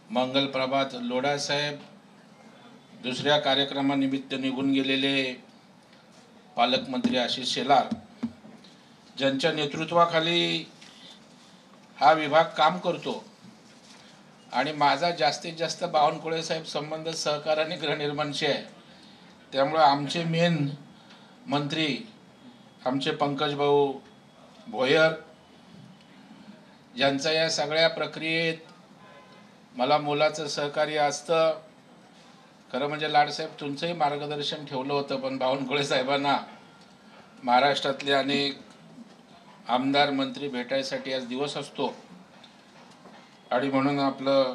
मंगल प्रभात लोढा साहेब, दुसऱ्या कार्यक्रमानिमित्त निघून गेलेले पालकमंत्री आशिष शेलार, ज्यांच्या नेतृत्वाखाली हा विभाग काम करतो आणि माझा जास्तीत जास्त बावनकुळे साहेब संबंध सहकार आणि गृहनिर्माणशी आहे. त्यामुळे आमचे मेन मंत्री आमचे पंकज भाऊ भोयर, ज्यांचं या सगळ्या प्रक्रियेत मला मोलाचं सहकार्य असतं. खरं म्हणजे लाडसाहेब तुमचंही मार्गदर्शन ठेवलं होतं, पण बावनकुळे साहेबांना महाराष्ट्रातले अनेक आमदार मंत्री भेटायसाठी आज दिवस असतो आणि म्हणून आपलं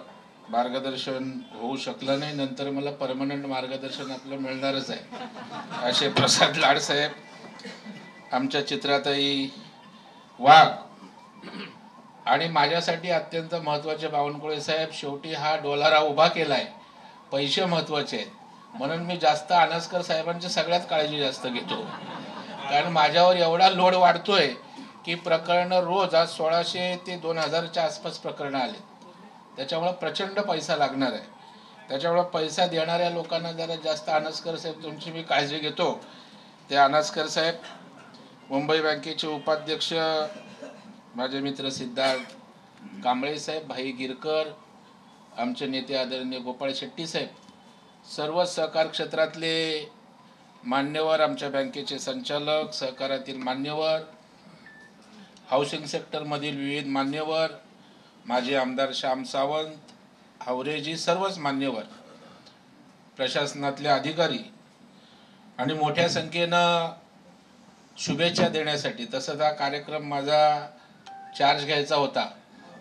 मार्गदर्शन होऊ शकलं नाही. नंतर मला परमनंट मार्गदर्शन आपलं मिळणारच आहे असे प्रसाद लाडसाहेब, आमच्या चित्रातही वाघ आणि माझ्यासाठी अत्यंत महत्त्वाचे बावनकुळे साहेब. शेवटी हा डोलारा उभा केलाय, पैसे महत्त्वाचे आहेत म्हणून मी जास्त अनसकर साहेबांची सगळ्यात काळजी जास्त घेतो, कारण माझ्यावर एवढा लोड वाढतोय की प्रकरणं रोज आज 1600 ते 2000च्या आसपास प्रकरणं आले. त्याच्यामुळे प्रचंड पैसा लागणार आहे. त्याच्यामुळे पैसा देणाऱ्या लोकांना जरा जास्त अनसकर साहेब तुमची मी काळजी घेतो. ते अनसकर साहेब, मुंबई बँकेचे उपाध्यक्ष माझे मित्र सिद्धार्थ कांबळे साहेब, भाई गिरकर, आमचे नेते आदरणीय गोपाळ शेट्टी साहेब, सर्व सहकार क्षेत्रातले मान्यवर, आमच्या बँकेचे संचालक, सहकारातील मान्यवर, हाऊसिंग सेक्टरमधील विविध मान्यवर, माझे आमदार श्याम सावंत, हावरेजी, सर्वच मान्यवर, प्रशासनातले अधिकारी आणि मोठ्या संख्येनं शुभेच्छा देण्यासाठी. तसं हा कार्यक्रम माझा चार्ज घ्यायचा होता,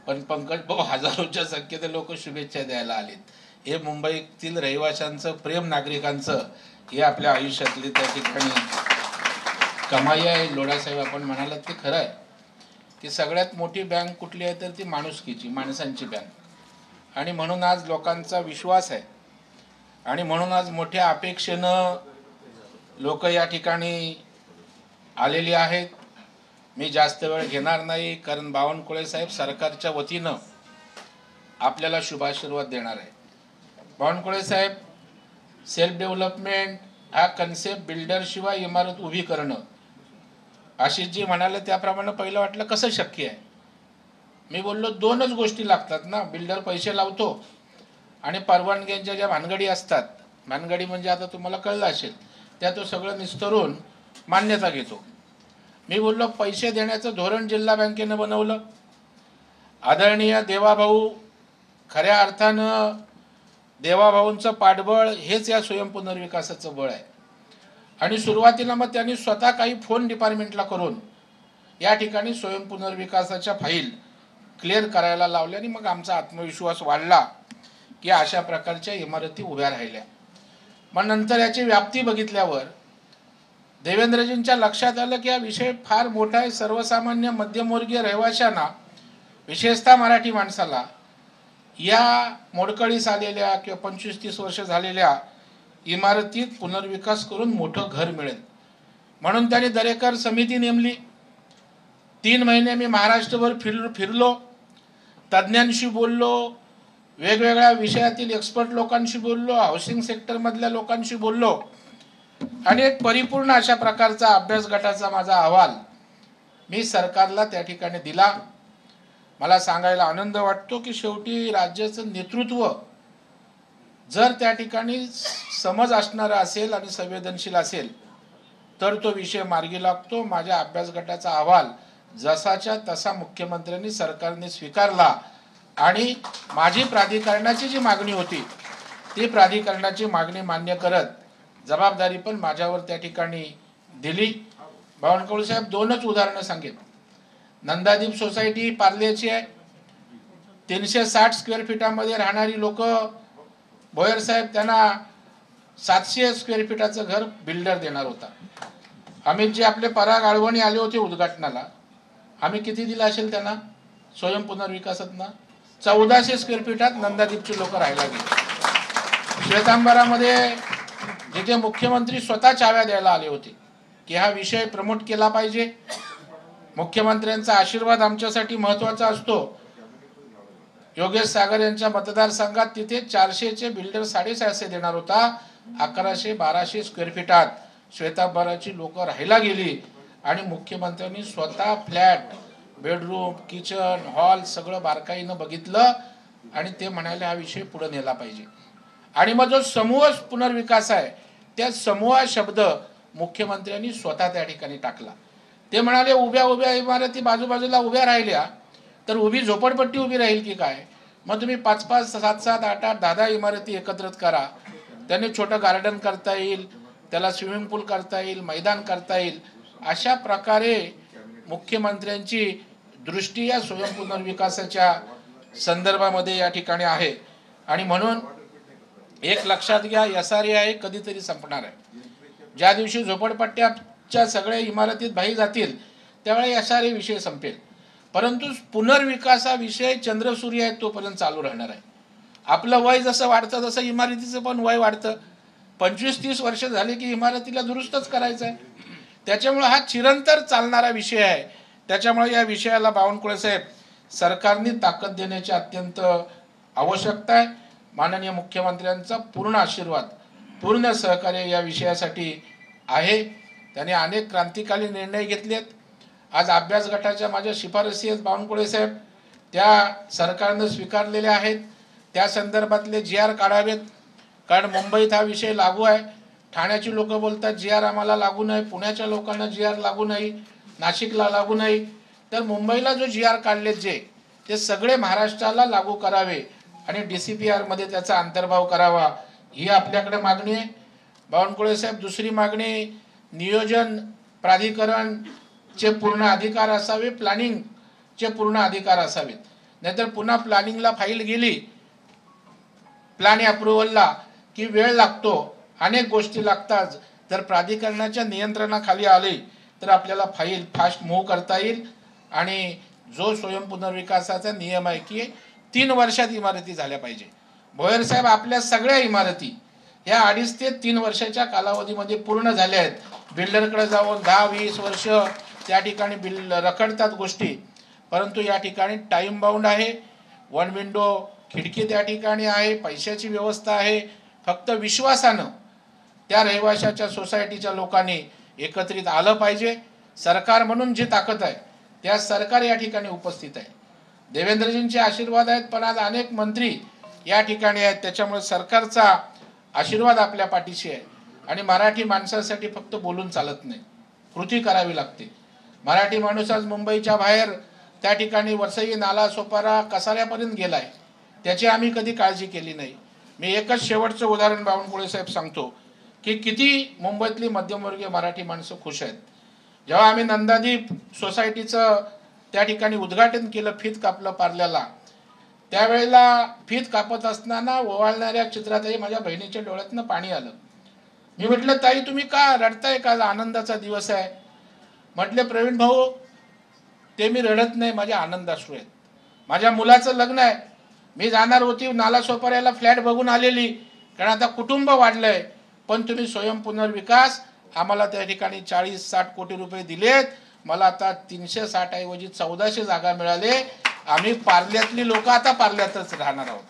पण पंकज भाऊ हजारोच्या संख्येने लोक शुभेच्छा द्यायला आलेत. हे मुंबईतील रहिवाशांचं प्रेम, नागरिकांचं, हे आपल्या आयुष्यातली त्या ठिकाणी कमाई आहे. लोढासाहेब, आपण म्हणालात ते खरं आहे की सगळ्यात मोठी बँक कुठली आहे तर ती माणुसकीची, माणसांची बँक. आणि म्हणून आज लोकांचा विश्वास आहे आणि म्हणून आज मोठ्या अपेक्षेनं लोक या ठिकाणी आलेली आहेत. मी जास्त वेळ घेणार नाही, कारण बावनकुळे साहेब सरकारच्या वतीनं आपल्याला शुभाशीर्वाद देणार आहे. बावनकुळे साहेब, सेल्फ डेव्हलपमेंट हा कन्सेप्ट बिल्डरशिवाय इमारत उभी करणं, आशिषजी म्हणाले त्याप्रमाणे पहिलं वाटलं कसं शक्य आहे. मी बोललो दोनच गोष्टी लागतात ना, बिल्डर पैसे लावतो आणि परवानग्यांच्या ज्या भानगडी असतात, भानगडी म्हणजे आता तुम्हाला कळलं असेल, त्या तो सगळं निस्तरून मान्यता घेतो. मी बोललो पैसे देण्याचं धोरण जिल्हा बँकेनं बनवलं. आदरणीय देवाभाऊ, खऱ्या अर्थानं देवाभाऊंचं पाठबळ हेच या स्वयंपुनर्विकासाचं बळ आहे. आणि सुरुवातीला मग त्यांनी स्वतः काही फोन डिपार्टमेंटला करून या ठिकाणी स्वयंपुनर्विकासाच्या फाईल क्लिअर करायला लावल्या आणि मग आमचा आत्मविश्वास वाढला की अशा प्रकारच्या इमारती उभ्या राहिल्या. मग नंतर याची व्याप्ती बघितल्यावर देवेंद्रजींच्या लक्षात आलं की हा विषय फार मोठा आहे. सर्वसामान्य मध्यमवर्गीय रहिवाशांना, विशेषतः मराठी माणसाला, या मोडकळीस आलेल्या किंवा 25-30 वर्ष झालेल्या इमारतीत पुनर्विकास करून मोठं घर मिळेल म्हणून त्यांनी दरेकर समिती नेमली. 3 महिने मी महाराष्ट्रभर फिरलो, तज्ज्ञांशी बोललो, वेगवेगळ्या विषयातील एक्सपर्ट लोकांशी बोललो, हाऊसिंग सेक्टरमधल्या लोकांशी बोललो आणि एक परिपूर्ण अशा प्रकारचा अभ्यास गटाचा माझा अहवाल मी सरकारला त्या ठिकाणी दिला. मला सांगायला आनंद वाटतो की शेवटी राज्याचं नेतृत्व जर त्या ठिकाणी समज असणारा असेल आणि संवेदनशील असेल तर तो विषय मार्गी लागतो. माझ्या अभ्यास गटाचा अहवाल जसाच्या तसा मुख्यमंत्र्यांनी, सरकारने स्वीकारला आणि माझी प्राधिकरणाची जी मागणी होती ती प्राधिकरणाची मागणी मान्य करत जबाबदारी पण माझ्यावर त्या ठिकाणी दिली. बावनकुळे साहेब, 2च उदाहरणं सांगेन. नंदादीप सोसायटी पार्ल्याची आहे. 360 स्क्वेअर फीटामध्ये राहणारी लोक, भोयर साहेब त्यांना 700 स्क्वेअर फीटाचं घर बिल्डर देणार होता. अमितजी आपले पराग आळवणी आले होते उद्घाटनाला. आम्ही किती दिला असेल त्यांना स्वयंपुनर्विकासातनं? 1400 स्क्वेअर फीटात नंदादीपचे लोक राहायला गेले. श्वेतांबरामध्ये जिथे मुख्यमंत्री स्वतः चाव्या द्यायला आले होते की हा विषय प्रमोट केला पाहिजे, मुख्यमंत्र्यांचा आशीर्वाद आमच्यासाठी महत्त्वाचा असतो, योगेश सागर यांच्या मतदारसंघात तिथे 400चे बिल्डर 650 देणार होता, 1100-1200 स्क्वेअर फीटात श्वेतांबराची लोक राहायला गेली आणि मुख्यमंत्र्यांनी स्वतः फ्लॅट, बेडरूम, किचन, हॉल सगळं बारकाईनं बघितलं आणि ते म्हणाले हा विषय पुढे नेला पाहिजे. आणि मग जो समूह पुनर्विकास आहे त्या समूह शब्द मुख्यमंत्र्यांनी स्वतः त्या ठिकाणी टाकला. ते म्हणाले उभ्या उभ्या इमारती बाजूबाजूला उभ्या राहिल्या तर उभी झोपडपट्टी उभी राहील की काय, मग तुम्ही 5-5, 7-7, 8-8, 10-10 इमारती एकत्रित करा, त्याने छोटं गार्डन करता येईल, त्याला स्विमिंग पूल करता येईल, मैदान करता येईल. अशा प्रकारे मुख्यमंत्र्यांची दृष्टी या स्वयं पुनर्विकासाच्या संदर्भामध्ये या ठिकाणी आहे. आणि म्हणून एक लक्षात घ्या, SRA कधीतरी संपणार आहे. ज्या दिवशी झोपडपट्ट्याच्या सगळ्या इमारतीत बाही जातील त्यावेळी SRA विषय संपेल, परंतु पुनर्विकासाविषयी चंद्रसूर्य आहे तोपर्यंत चालू राहणार आहे. आपलं वय जसं वाढतं तसं इमारतीचं पण वय वाढतं. 25-30 वर्ष झाली की इमारतीला दुरुस्तच करायचं आहे. त्याच्यामुळे हा चिरंतर चालणारा विषय आहे. त्याच्यामुळे या विषयाला बावनकुळे साहेब सरकारने ताकद देण्याची अत्यंत आवश्यकता आहे. माननीय मुख्यमंत्र्यांचा पूर्ण आशीर्वाद, पूर्ण सहकार्य या विषयासाठी आहे. त्यांनी अनेक क्रांतिकारी निर्णय घेतलेत. आज अभ्यास गटाच्या माझ्या शिफारसी आहेत बावनकुळे साहेब, त्या सरकारनं स्वीकारलेल्या आहेत. त्या संदर्भातले GR काढावेत, कारण मुंबईत हा विषय लागू आहे. ठाण्याची लोक बोलतात GR आम्हाला लागू नाही, पुण्याच्या लोकांना GR लागू नाही, नाशिकला लागू नाही. तर मुंबईला जो GR काढलेत जे ते सगळे महाराष्ट्राला लागू करावे आणि DCPR मध्ये त्याचा अंतर्भाव करावा, ही आपल्याकडे मागणी आहे. बावनकुळे साहेब दुसरी मागणी, नियोजन प्राधिकरणचे पूर्ण अधिकार असावे, प्लॅनिंगचे पूर्ण अधिकार असावेत. नाहीतर पुन्हा प्लॅनिंगला फाईल गेली, प्लॅन अप्रुव्हलला की वेळ लागतो, अनेक गोष्टी लागतात. जर प्राधिकरणाच्या नियंत्रणाखाली आले तर आपल्याला फाईल फास्ट मूव्ह करता येईल. आणि जो स्वयं पुनर्विकासाचा नियम आहे की 3 वर्षात इमारती झाल्या पाहिजे. भोयर साहेब आपल्या सगळ्या इमारती या 2.5 ते 3 वर्षाच्या कालावधीमध्ये पूर्ण झाल्या आहेत. बिल्डरकडे जाऊन 10-20 वर्ष त्या ठिकाणी रखडतात गोष्टी, परंतु या ठिकाणी टाइम बाउंड आहे, 1 विंडो खिडकी त्या ठिकाणी आहे, पैशाची व्यवस्था आहे. फक्त विश्वासानं त्या रहिवाशाच्या सोसायटीच्या लोकांनी एकत्रित आलं पाहिजे. सरकार म्हणून जी ताकद आहे त्या सरकार या ठिकाणी उपस्थित आहे. देवेंद्रजींचे आशीर्वाद आहेत, पण आज अनेक मंत्री या ठिकाणी आहेत. त्याच्यामुळे सरकारचा आशीर्वाद आपल्या पाठीशी आहे. आणि मराठी माणसासाठी फक्त बोलून चालत नाही, कृती करावी लागते. मराठी माणूस आज मुंबईच्या बाहेर त्या ठिकाणी वसई, नाला सोपारा, कसाऱ्यापर्यंत गेलाय, त्याची आम्ही कधी काळजी केली नाही. मी एकच शेवटचं उदाहरण बावनकुळे साहेब सांगतो की किती मुंबईतली मध्यमवर्गीय मराठी माणसं खुश आहेत. जेव्हा आम्ही नंदादीप सोसायटीचं त्या ठिकाणी उद्घाटन केलं, फीत कापलं पार्ल्याला, त्यावेळेला फीत कापत असताना ओवाळणाऱ्या चित्रातही माझ्या बहिणीच्या डोळ्यातनं पाणी आलं. मी म्हटलं ताई तुम्ही का रडताय, का आनंदाचा दिवस आहे? म्हटले प्रवीण भाऊ ते मी रडत नाही, माझ्या आनंदाश्रू आहेत. माझ्या मुलाचं लग्न आहे, मी जाणार होती नाला सोपाऱ्याला, फ्लॅट बघून आलेली, कारण आता कुटुंब वाढलंय. पण तुम्ही स्वयं पुनर्विकास आम्हाला त्या ठिकाणी 40-60 कोटी रुपये दिलेत, मला आता 360 ऐवजी 1400 जागा मिळाले. आम्ही पार्ल्यातली लोक आता पार्ल्यातच राहणार आहोत.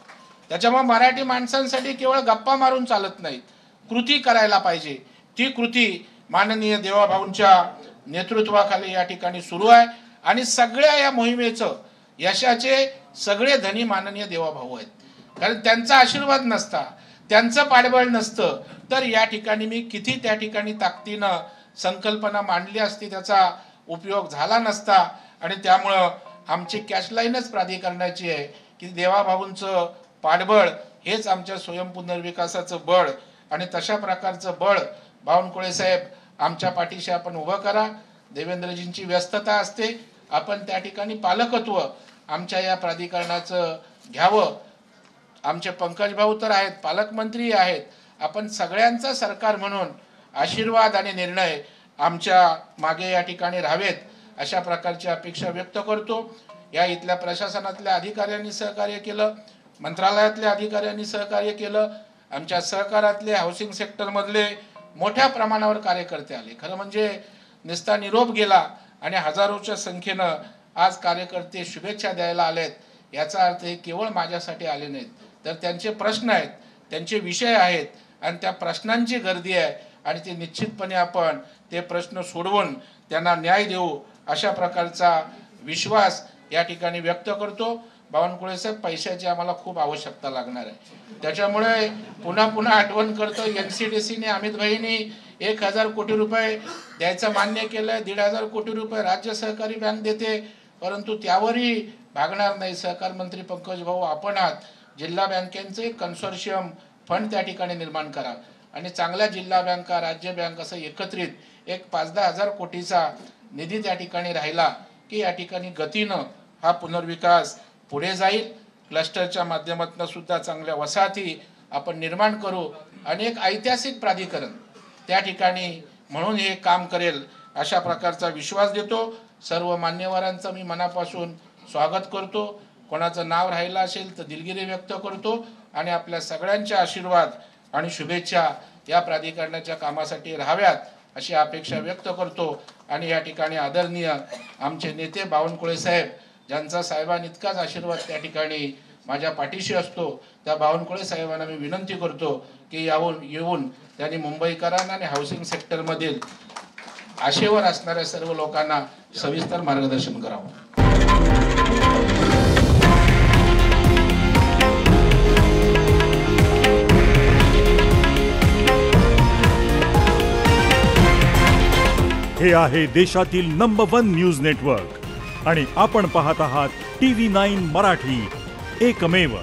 त्याच्यामुळे मराठी माणसांसाठी केवळ गप्पा मारून चालत नाहीत, कृती करायला पाहिजे. ती कृती माननीय देवाभाऊंच्या नेतृत्वाखाली या ठिकाणी सुरू आहे. आणि सगळ्या या मोहिमेचं यशाचे सगळे धनी माननीय देवाभाऊ आहेत. कारण त्यांचा आशीर्वाद नसता, त्यांचं पाठबळ नसतं तर या ठिकाणी मी किती त्या ठिकाणी ताकदीनं संकल्पना मांडली असती, त्याचा उपयोग झाला नसता. आणि त्यामुळं आमची कॅशलाईनच प्राधिकरणाची आहे की देवाभाऊंचं पाठबळ हेच आमच्या स्वयं पुनर्विकासाचं बळ. आणि तशा प्रकारचं बळ बावनकुळे साहेब आमच्या पाठीशी आपण उभं करा. देवेंद्रजींची व्यस्तता असते, आपण त्या ठिकाणी पालकत्व आमच्या या प्राधिकरणाचं घ्यावं. आमचे पंकज भाऊ तर आहेत, पालकमंत्री आहेत. आपण सगळ्यांचा सरकार म्हणून आशीर्वाद आणि निर्णय आमच्या मागे या ठिकाणी राहावेत, अशा प्रकारची अपेक्षा व्यक्त करतो. या इथल्या प्रशासनातल्या अधिकाऱ्यांनी सहकार्य केलं, मंत्रालयातल्या अधिकाऱ्यांनी सहकार्य केलं, आमच्या सहकारातले हाऊसिंग सेक्टरमधले मोठ्या प्रमाणावर कार्यकर्ते आले. खरं म्हणजे नुसता निरोप गेला आणि हजारोच्या संख्येनं आज कार्यकर्ते शुभेच्छा द्यायला आलेत. याचा अर्थ हे केवळ माझ्यासाठी आले नाहीत, तर त्यांचे प्रश्न आहेत, त्यांचे विषय आहेत आणि त्या प्रश्नांची गर्दी आहे आणि ते निश्चितपणे आपण ते प्रश्न सोडवून त्यांना न्याय देऊ अशा प्रकारचा विश्वास या ठिकाणी व्यक्त करतो। बावनकुळे साहेब, पैशाची आम्हाला खूप आवश्यकता लागणार आहे, त्याच्यामुळे पुन्हा पुन्हा आठवण करतो, NCDCने अमित भाईंनी 1000 कोटी रुपये द्यायचं मान्य केलं, 1,500 कोटी रुपये राज्य सहकारी बँक देते, परंतु त्यावरही भागणार नाही। सहकार मंत्री पंकज भाऊ आपण आहात, जिल्हा बँकेचे कन्सोर्शियम फंड त्या ठिकाणी निर्माण करा आणि चांगल्या जिल्हा बँका, राज्य बँक असं एकत्रित एक 5-10 हजार कोटीचा निधी त्या ठिकाणी राहिला की या ठिकाणी गतीनं हा पुनर्विकास पुढे जाईल। क्लस्टरच्या माध्यमातून सुद्धा चांगल्या वसाहती आपण निर्माण करू आणि एक ऐतिहासिक प्राधिकरण त्या ठिकाणी म्हणून हे काम करेल अशा प्रकारचा विश्वास देतो। सर्व मान्यवरांचं मी मनापासून स्वागत करतो, कोणाचं नाव राहिलं असेल तर दिलगिरी व्यक्त करतो आणि आपल्या सगळ्यांचे आशीर्वाद आणि शुभेच्छा या प्राधिकरणाच्या कामासाठी राहाव्यात अशी अपेक्षा व्यक्त करतो। आणि या ठिकाणी आदरणीय आमचे नेते बावनकुळे साहेब, ज्यांचा साहेबांइतकाच आशीर्वाद त्या ठिकाणी माझ्या पाठीशी असतो, त्या बावनकुळे साहेबांना मी विनंती करतो की येऊन त्यांनी मुंबईकरांना आणि हाऊसिंग सेक्टरमधील आशेवर असणाऱ्या सर्व लोकांना सविस्तर मार्गदर्शन करावं। हे आहे देशातील नंबर 1 न्यूज नेटवर्क आणि आपण पाहत आहात TV9 मराठी, एकमेव।